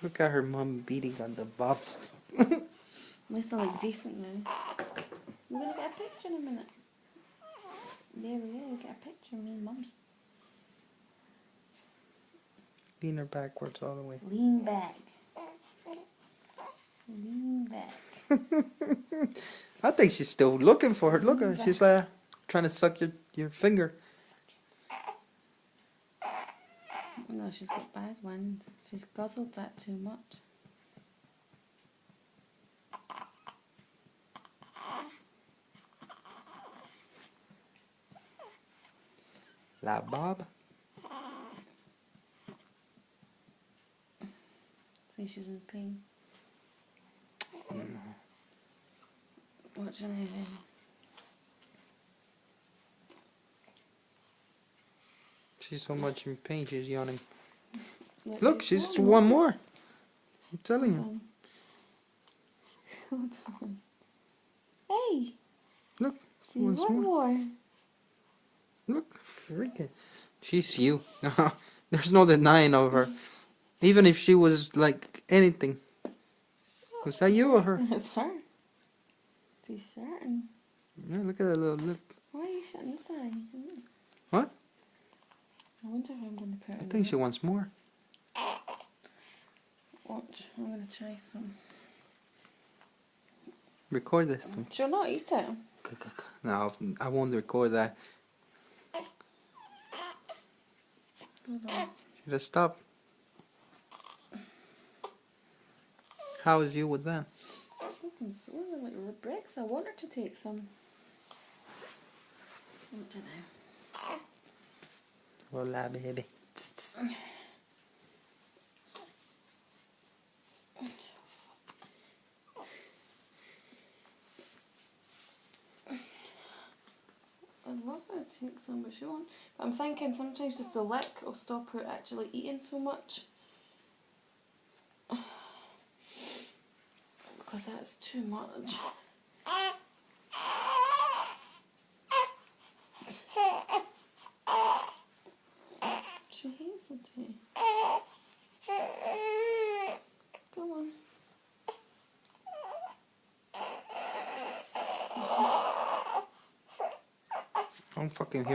Look at her mom beating on the bobs. At least I look decent now. We're gonna get a picture in a minute. There we go, get a picture of me and Mum's. Lean her backwards all the way. Lean back. Lean back. I think she's still looking for her. Look at her. She's trying to suck your finger. No, she's got bad wind. She's guzzled that too much. La Bob. See, she's in pain. No. Watch her now then. She's so much in pain, she's yawning. Look, she's one more. I'm telling you. Hold on. Hey! Look, See, one more. Look, freaking. She's you. There's no denying of her. Even if she was like anything. Was that you or her? It's her. She's shouting. Yeah, look at that little lip. Why are you shouting this eye? What? I wonder if I'm going to put her I think she wants more. Watch, I'm going to try some. Record this thing. She'll not eat it. No, I won't record that. Hold on. Should I stop? How is you with that? It's looking sore like bricks. I want her to take some. I don't know. Hola, baby. I'd love her to take some, but she won't. But I'm thinking sometimes just a lick will stop her actually eating so much. Because that's too much. She hates it too. Come on. I'm fucking here.